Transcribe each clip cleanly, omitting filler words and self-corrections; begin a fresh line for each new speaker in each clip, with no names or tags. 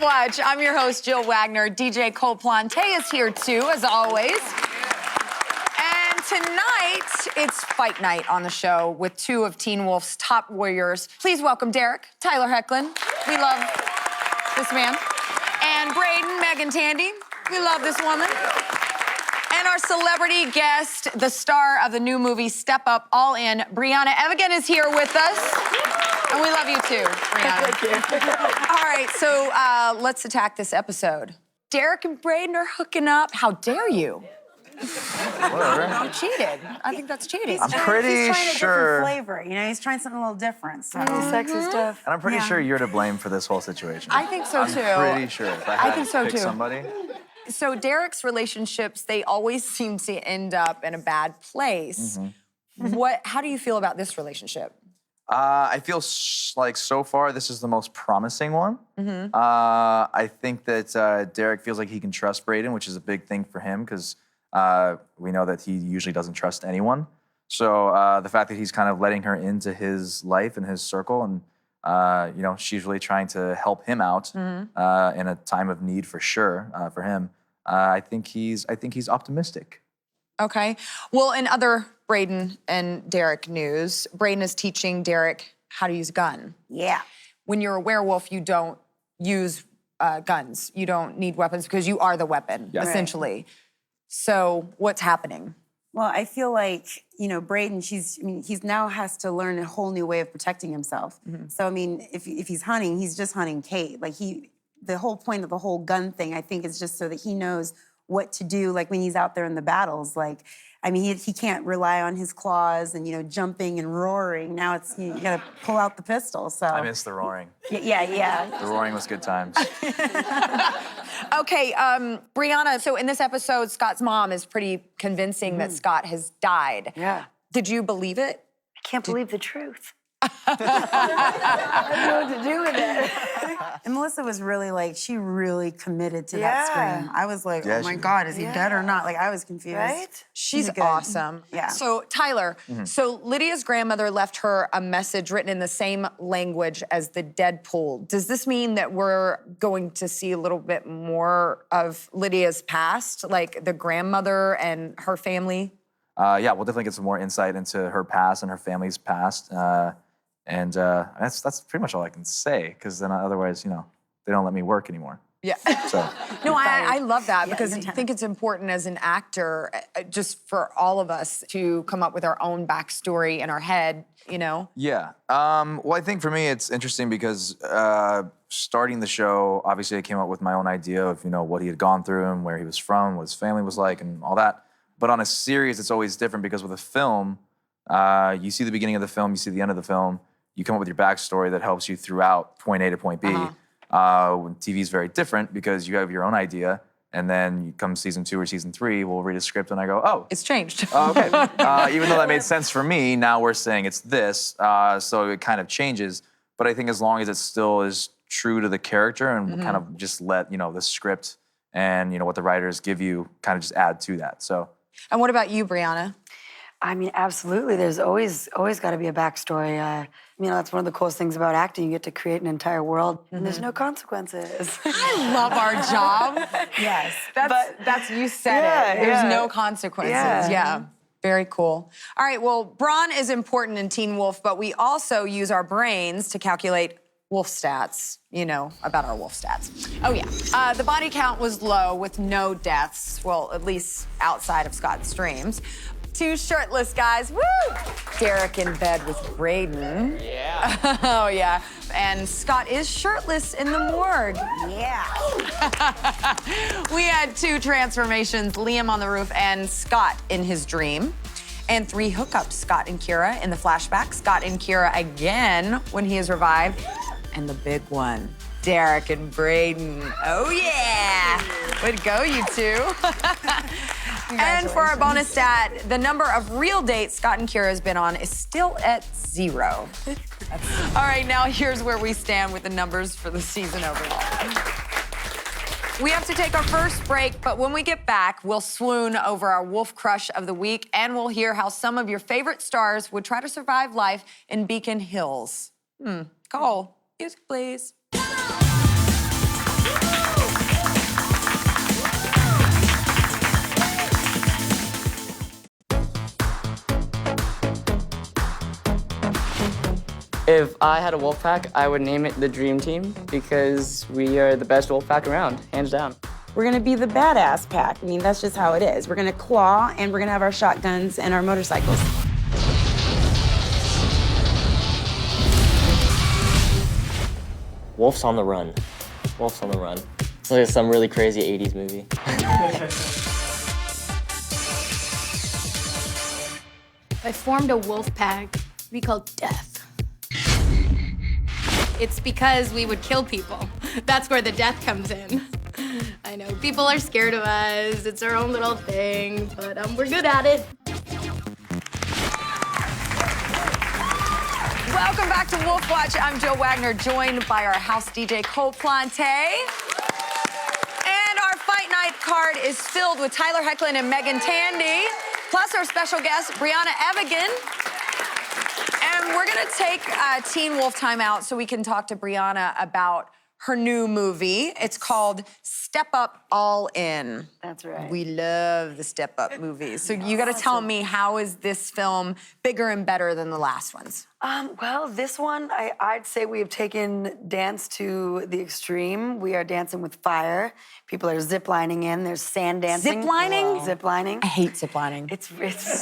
Watch. I'm your host, Jill Wagner. DJ Cole Plante is here too, as always. And tonight, it's fight night on the show with two of Teen Wolf's top warriors. Please welcome Derek, Tyler Hoechlin. We love this man. And Braden, Megan Tandy. We love this woman. And our celebrity guest, the star of the new movie Step Up All In, Brianna Evigan is here with us. And we love you too, Brianna.
Thank you.
All right, so let's attack this episode. Derek and Braden are hooking up. How dare you?
Whatever.
You cheated. I think that's cheating.
I'm pretty
He's trying a
sure.
different flavor. You know, he's trying something a little different. So.
Sexy stuff.
And I'm pretty
Yeah.
sure you're to blame for this whole situation.
I think so too.
I'm pretty sure. If I had
think
to
so
pick
too.
somebody.
So Derek's relationships, they always seem to end up in a bad place. How do you feel about this relationship?
I feel like so far this is the most promising one. I think that Derek feels like he can trust Braden, which is a big thing for him because we know that he usually doesn't trust anyone. So the fact that he's kind of letting her into his life and his circle, and you know, she's really trying to help him out in a time of need for sure for him. I think he's optimistic.
Okay. Well, in other Braden and Derek news, Braden is teaching Derek how to use a gun.
Yeah.
When you're a werewolf, you don't use guns. You don't need weapons because you are the weapon,
Yeah.
essentially. So what's happening?
Well, I feel like, you know, Braden, he's now has to learn a whole new way of protecting himself. So, I mean, if he's hunting, he's just hunting Kate. Like, the whole point of the whole gun thing, I think, is just so that he knows what to do, like, when he's out there in the battles. Like, I mean, he can't rely on his claws and, you know, jumping and roaring. Now it's, you gotta pull out the pistol, so.
I miss the roaring.
Yeah.
The roaring was good times.
Okay, Brianna, so in this episode, Scott's mom is pretty convincing that Scott has died.
Yeah.
Did you believe it?
I can't believe the truth. I don't know what to do with it.
And Melissa was really like, she really committed to that
Yeah.
scream. I was like,
Yeah,
oh my
she-
God, is he dead or not? Like, I was confused.
Right?
She's
good.
awesome.
Yeah.
So, Tyler, so Lydia's grandmother left her a message written in the same language as the Deadpool. Does this mean that we're going to see a little bit more of Lydia's past, like the grandmother and her family?
Yeah, we'll definitely get some more insight into her past and her family's past. And that's pretty much all I can say, because then otherwise, you know, they don't let me work anymore.
Yeah.
So
No, I love that
Yeah,
because I
you're tired.
think it's important as an actor, just for all of us to come up with our own backstory in our head, you know?
yeah. Well, I think for me it's interesting because starting the show, obviously I came up with my own idea of, you know, what he had gone through and where he was from, what his family was like, and all that. But on a series, it's always different because with a film, you see the beginning of the film, you see the end of the film. You come up with your backstory that helps you throughout point A to point B. When TV is very different because you have your own idea, and then you come season 2 or season 3, we'll read a script and I go, oh,
It's changed.
okay. Even though that made sense for me, now we're saying it's this, so it kind of changes. But I think as long as it still is true to the character and kind of just let, you know, the script and, you know, what the writers give you kind of just add to that. So
And what about you, Brianna?
I mean, absolutely. There's always got to be a backstory. You know, that's one of the coolest things about acting. You get to create an entire world, and there's no consequences.
I love our job.
Yes.
That's you said
Yeah,
it. There's
yeah.
no consequences.
Yeah.
Yeah. Very cool. All right, well, brawn is important in Teen Wolf, but we also use our brains to calculate wolf stats, you know, about our wolf stats. Oh, yeah. The body count was low with no deaths, well, at least outside of Scott's dreams. 2 shirtless guys, woo! Derek in bed with Braden. Yeah. Oh, yeah. And Scott is shirtless in the morgue.
Yeah.
We had 2 transformations, Liam on the roof and Scott in his dream. And 3 hookups, Scott and Kira in the flashback, Scott and Kira again when he is revived. And the big one, Derek and Braden. Oh, yeah. Way to go, you 2. And for our bonus stat, the number of real dates Scott and Kira has been on is still at 0. All right, now here's where we stand with the numbers for the season overall. We have to take our first break, but when we get back, we'll swoon over our Wolf Crush of the Week, and we'll hear how some of your favorite stars would try to survive life in Beacon Hills. Cole, music, please.
If I had a wolf pack, I would name it the Dream Team because we are the best wolf pack around, hands down.
We're gonna be the badass pack. I mean, that's just how it is. We're gonna claw, and we're gonna have our shotguns and our motorcycles.
Wolf's on the Run. Wolf's on the Run. It's like some really crazy 80s movie.
I formed a wolf pack we call Death. It's because we would kill people. That's where the death comes in. I know, people are scared of us. It's our own little thing, but we're good at it.
Welcome back to Wolf Watch. I'm Jill Wagner, joined by our house DJ, Cole Plante. And our fight night card is filled with Tyler Hoechlin and Megan Tandy, plus our special guest, Brianna Evigan. And we're gonna take Teen Wolf time out so we can talk to Brianna about her new movie. It's called Step Up All In.
That's right.
We love the Step Up movies. So you gotta tell me, how is this film bigger and better than the last ones?
Well, this one, I'd say we have taken dance to the extreme. We are dancing with fire. People are ziplining in. There's sand dancing.
Ziplining?
Wow. Ziplining.
I hate ziplining.
It's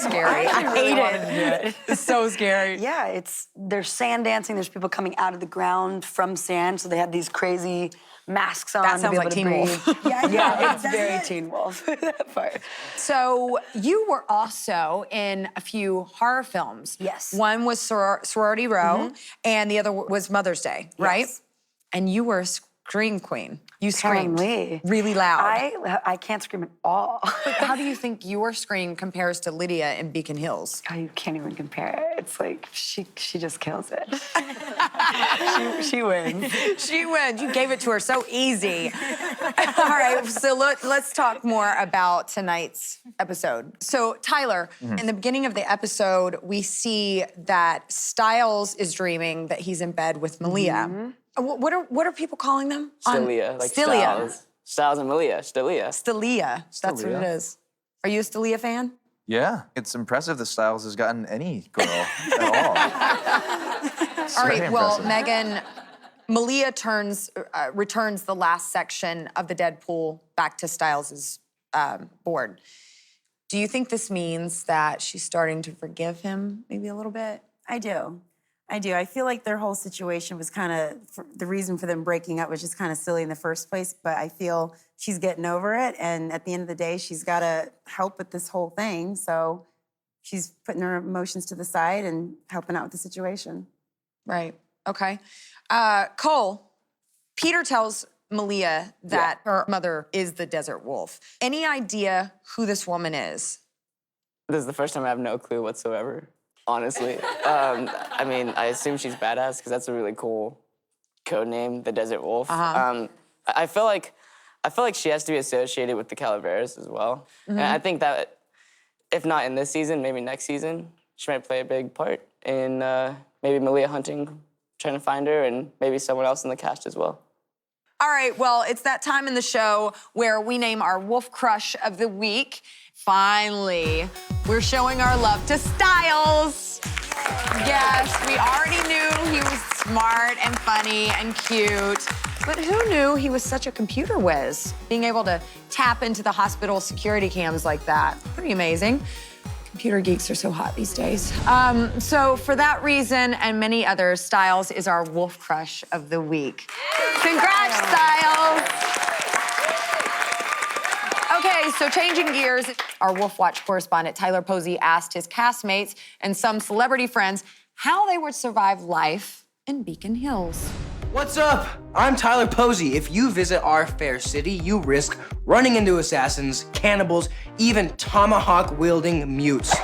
Scary. I hate it. It's so scary.
Yeah, there's sand dancing. There's people coming out of the ground from sand, so they have these crazy masks on.
That
to
sounds
be
like
able to
Teen
breathe.
Wolf.
Yeah, it's very Teen Wolf. That part.
So you were also in a few horror films.
Yes.
One was Sorority Row, and the other was Mother's Day, right?
Yes.
And you were a scream queen. You screamed
Apparently.
really loud.
I can't scream at all.
How do you think your scream compares to Lydia in Beacon Hills?
Oh, you can't even compare. It's like she just kills it. she wins.
She wins. You gave it to her so easy. All right, so let's talk more about tonight's episode. So, Tyler, in the beginning of the episode, we see that Styles is dreaming that he's in bed with Malia. What are people calling them?
Stelia, like
Stelia.
Styles. Styles and Malia, Stelia.
Stelia. That's what it is. Are you a Stelia fan?
Yeah, it's impressive that Styles has gotten any girl at all.
All right,
Very
well,
impressive.
Megan, Malia returns the last section of the Deadpool back to Styles' board. Do you think this means that she's starting to forgive him maybe a little bit?
I do. I feel like their whole situation was kind of, the reason for them breaking up was just kind of silly in the first place, but I feel she's getting over it, and at the end of the day, she's got to help with this whole thing, so she's putting her emotions to the side and helping out with the situation.
Right, okay. Cole, Peter tells Malia that her mother is the Desert Wolf. Any idea who this woman is?
This is the first time I have no clue whatsoever, honestly. I mean, I assume she's badass because that's a really cool code name, the Desert Wolf. I feel like she has to be associated with the Calaveras as well. And I think that if not in this season, maybe next season, she might play a big part in maybe Malia hunting, trying to find her, and maybe someone else in the cast as well.
All right, well, it's that time in the show where we name our Wolf Crush of the Week. Finally, we're showing our love to Styles. Yes, we already knew he was smart and funny and cute, but who knew he was such a computer whiz? Being able to tap into the hospital security cams like that, pretty amazing. Computer geeks are so hot these days. So for that reason and many others, Styles is our Wolf Crush of the Week. Congrats, Styles! Okay, so changing gears, our Wolf Watch correspondent Tyler Posey asked his castmates and some celebrity friends how they would survive life in Beacon Hills.
What's up? I'm Tyler Posey. If you visit our fair city, you risk running into assassins, cannibals, even tomahawk-wielding mutes.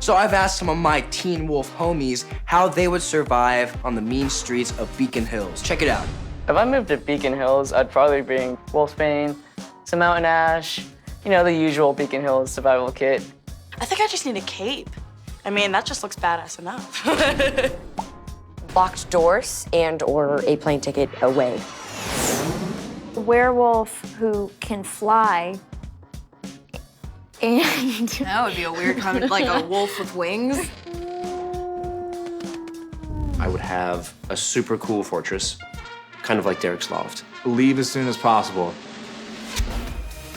So I've asked some of my Teen Wolf homies how they would survive on the mean streets of Beacon Hills. Check it out.
If I moved to Beacon Hills, I'd probably bring wolfsbane, some mountain ash, you know, the usual Beacon Hills survival kit.
I think I just need a cape. I mean, that just looks badass enough.
Locked doors and or a plane ticket away.
A werewolf who can fly and
That would be a weird comment, like a wolf with wings.
I would have a super cool fortress, kind of like Derek's loft.
Leave as soon as possible.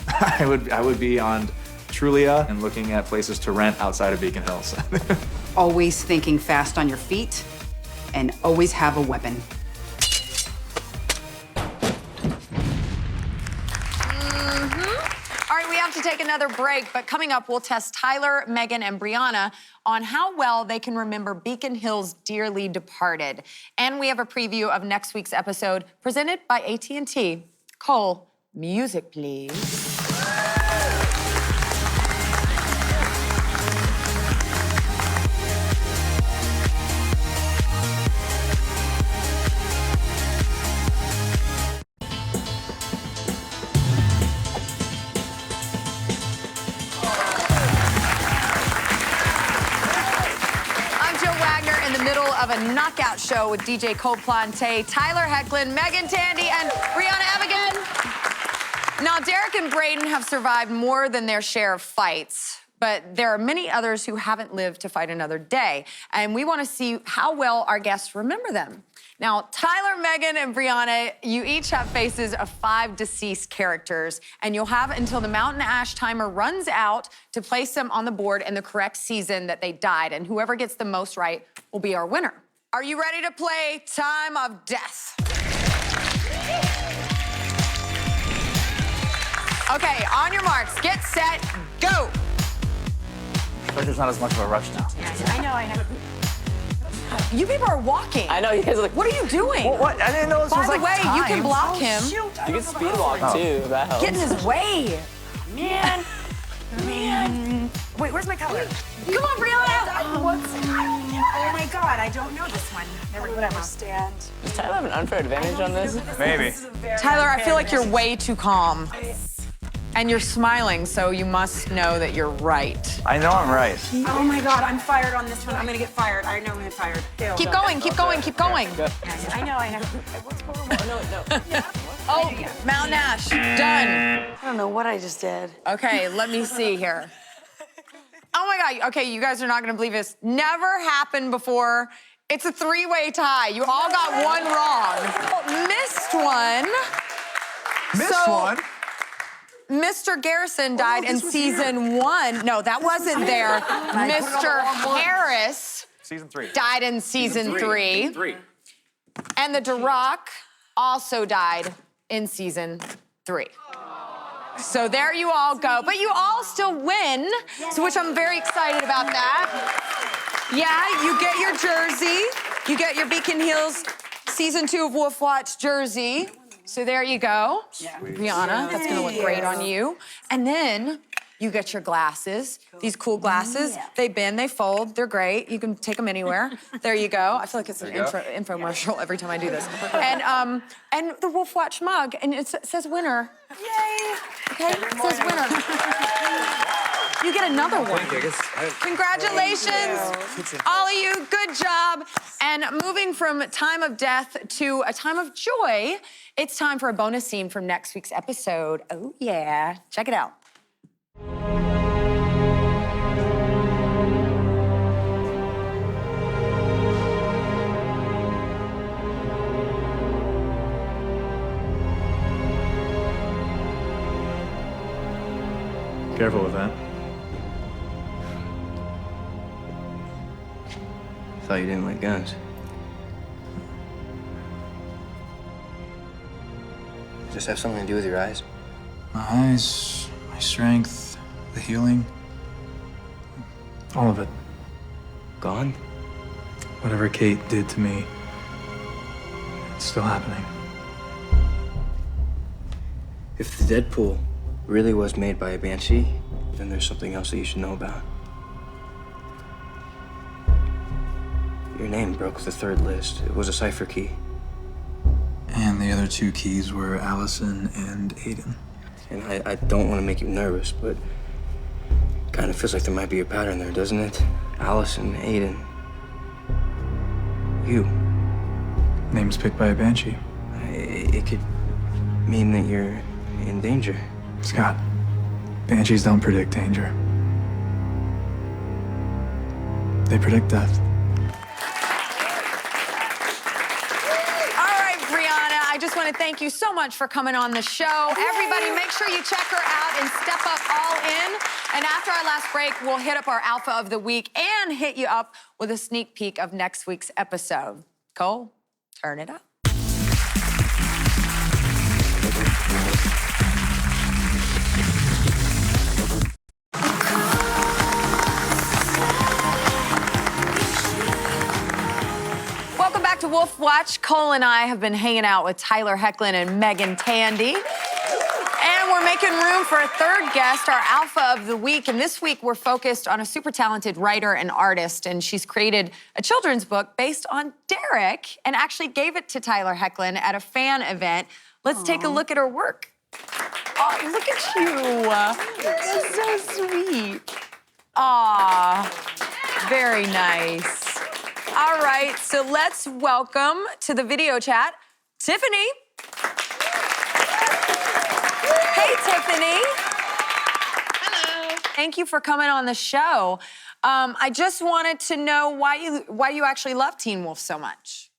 I would be on Trulia and looking at places to rent outside of Beacon Hills.
Always thinking fast on your feet, and always have a weapon.
All right, we have to take another break, but coming up, we'll test Tyler, Megan, and Brianna on how well they can remember Beacon Hills' dearly departed. And we have a preview of next week's episode presented by AT&T. Cole, music, please. Of a knockout show with DJ Cole Plante, Tyler Hecklin, Megan Tandy, and Brianna Evigan. Now, Derek and Braden have survived more than their share of fights, but there are many others who haven't lived to fight another day, and we want to see how well our guests remember them. Now, Tyler, Megan, and Brianna, you each have faces of 5 deceased characters, and you'll have until the Mountain Ash timer runs out to place them on the board in the correct season that they died, and whoever gets the most right will be our winner. Are you ready to play Time of Death? Okay, on your marks, get set, go!
But there's not as much of a rush now.
I know. You people are walking.
I know, you guys are like...
What are you doing?
What? I didn't know this was like
By the way, you can block him.
You can speed walk too, that helps.
Get in his way.
Man. Wait, where's my color?
Come on, Brianna.
Oh my God, I don't know this one. Never would understand.
Does Tyler have an unfair advantage on this?
Maybe.
Tyler, I feel like you're way too calm. And you're smiling, so you must know that you're right.
I know I'm right.
Oh my God, I'm fired on this one. I'm gonna get fired. I know I'm gonna get fired. Ew.
Keep going, keep going, keep going.
I know. What's going on? No.
Oh, Mountain Ash, done.
I don't know what I just did.
Okay, let me see here. Oh my God, okay, you guys are not gonna believe this. Never happened before. It's a 3-way tie. You all got one wrong. Missed one.
Missed one?
Mr. Garrison died in season 1. No, that wasn't there. Mr. Harris
Season 3.
died in season 3. And the Duroc also died in season 3. So there you all go. But you all still win, so which I'm very excited about that. Yeah, you get your jersey. You get your Beacon Hills season 2 of Wolf Watch jersey. So there you go. Brianna, that's gonna look great on you. And then you get your glasses, these cool glasses. They bend, they fold, they're great. You can take them anywhere. There you go. I feel like it's an infomercial every time I do this. And the Wolf Watch mug, and it says winner. Yay! Okay, it says winner. You get another one. Congratulations, all of you, good job. And moving from time of death to a time of joy, it's time for a bonus scene from next week's episode. Oh yeah, check it out.
Careful with that.
Thought you didn't like guns. Does this have something to do with your eyes?
My eyes, my strength, the healing. All of it.
Gone?
Whatever Kate did to me, it's still happening.
If the Deadpool really was made by a banshee, then there's something else that you should know about. Your name broke the 3rd list. It was a cipher key.
And the other 2 keys were Allison and Aiden.
And I don't want to make you nervous, but it kind of feels like there might be a pattern there, doesn't it? Allison, Aiden. You.
Name's picked by a banshee.
It could mean that you're in danger.
Scott, banshees don't predict danger. They predict death.
thank you so much for coming on the show. Everybody, make sure you check her out and step up all in. And after our last break, we'll hit up our Alpha of the Week and hit you up with a sneak peek of next week's episode. Cole, turn it up. Welcome back to Wolf Watch. Cole and I have been hanging out with Tyler Hoechlin and Megan Tandy. And we're making room for a third guest, our Alpha of the Week. And this week, we're focused on a super talented writer and artist. And she's created a children's book based on Derek and actually gave it to Tyler Hoechlin at a fan event. Let's take a look at her work. Oh, look at you. That's so sweet. Aw, very nice. All right, so let's welcome to the video chat, Tiffany. Hey, Tiffany.
Hello.
Thank you for coming on the show. I just wanted to know why you actually love Teen Wolf so much.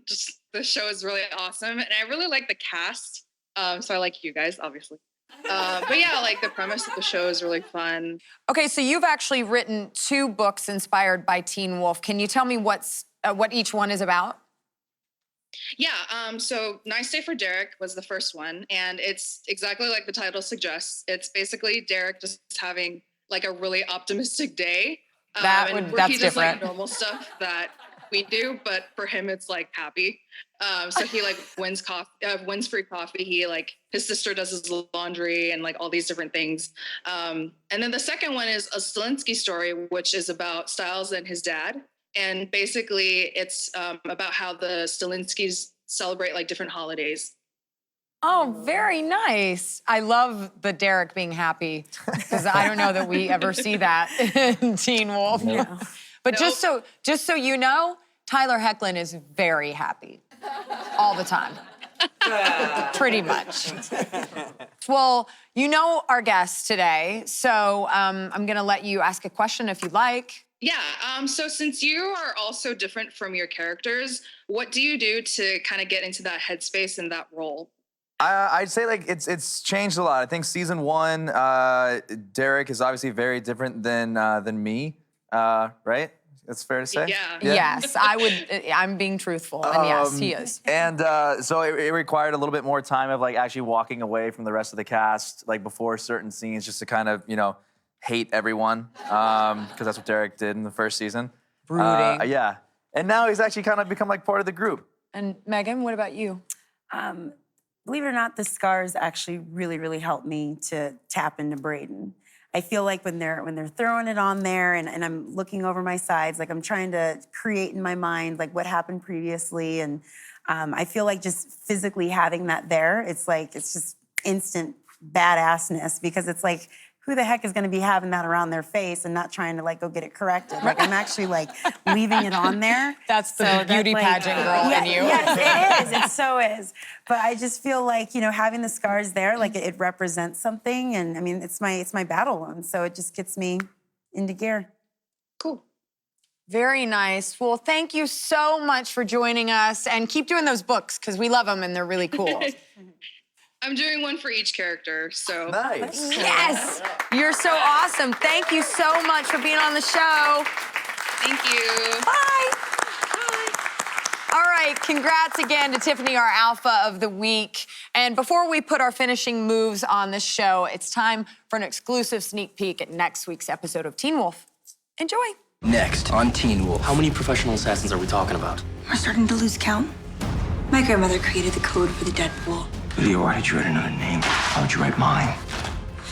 Just the show is really awesome, and I really like the cast. So I like you guys, obviously. But yeah, like the premise of the show is really fun.
Okay, so you've actually written 2 books inspired by Teen Wolf. Can you tell me what each one is about?
Yeah, so Nice Day for Derek was the first one, and it's exactly like the title suggests. It's basically Derek just having like a really optimistic day.
That's
he does
different.
like normal stuff that we do, but for him it's like happy. So he like wins free coffee. He like his sister does his laundry and like all these different things. And then the second one is a Stilinski story, which is about Styles and his dad. And basically it's about how the Stilinskis celebrate like different holidays.
Oh, very nice. I love the Derek being happy because I don't know that we ever see that in Teen Wolf.
Yeah.
But just so you know, Tyler Hoechlin is very happy all the time. Pretty much. Well, you know our guest today, so I'm gonna let you ask a question if you'd like.
Yeah, so since you are all so different from your characters, what do you do to kind of get into that headspace and that role?
I'd say like it's changed a lot. I think season 1, Derek is obviously very different than me, right? That's fair to say?
Yeah.
Yes, I'm being truthful, and yes, he is.
And so it required a little bit more time of like actually walking away from the rest of the cast, like before certain scenes, just to kind of, hate everyone, because that's what Derek did in the first season.
Brooding.
Yeah. And now he's actually kind of become like part of the group.
And Megan, what about you?
Believe it or not, the scars actually really, really helped me to tap into Braden. I feel like when they're throwing it on there and I'm looking over my sides, like I'm trying to create in my mind like what happened previously. And I feel like just physically having that there, it's just instant badassness because it's like, who the heck is going to be having that around their face and not trying to like go get it corrected? Like I'm actually like leaving it on there.
That's the beauty pageant girl in you.
Yes, it is. It so is. But I just feel like, having the scars there, like it represents something. And I mean, it's my battle wound. So it just gets me into gear.
Cool.
Very nice. Well, thank you so much for joining us and keep doing those books because we love them and they're really cool.
I'm doing one for each character, so.
Nice.
Yes, you're so awesome. Thank you so much for being on the show.
Thank you.
Bye. All right, congrats again to Tiffany, our Alpha of the Week. And before we put our finishing moves on the show, it's time for an exclusive sneak peek at next week's episode of Teen Wolf. Enjoy.
Next on Teen Wolf.
How many professional assassins are we talking about?
We're starting to lose count. My grandmother created the code for the Deadpool.
Lydia, why did you write another name? Why would you write mine?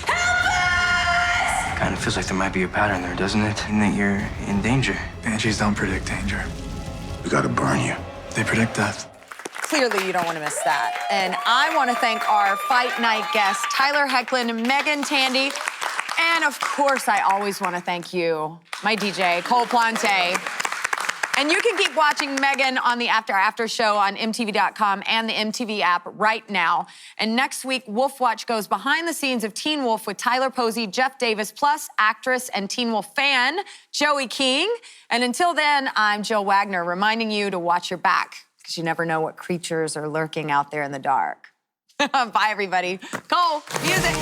Help us! Kind of feels like there might be a pattern there, doesn't it? And that you're in danger.
Banshees don't predict danger.
We gotta burn you.
They predict death.
Clearly, you don't want to miss that. And I want to thank our Fight Night guests, Tyler Hoechlin, Megan Tandy, and of course, I always want to thank you, my DJ, Cole Plante. And you can keep watching Megan on the After show on MTV.com and the MTV app right now. And next week, Wolf Watch goes behind the scenes of Teen Wolf with Tyler Posey, Jeff Davis, plus actress and Teen Wolf fan, Joey King. And until then, I'm Jill Wagner, reminding you to watch your back. because you never know what creatures are lurking out there in the dark. Bye, everybody. Cole, music.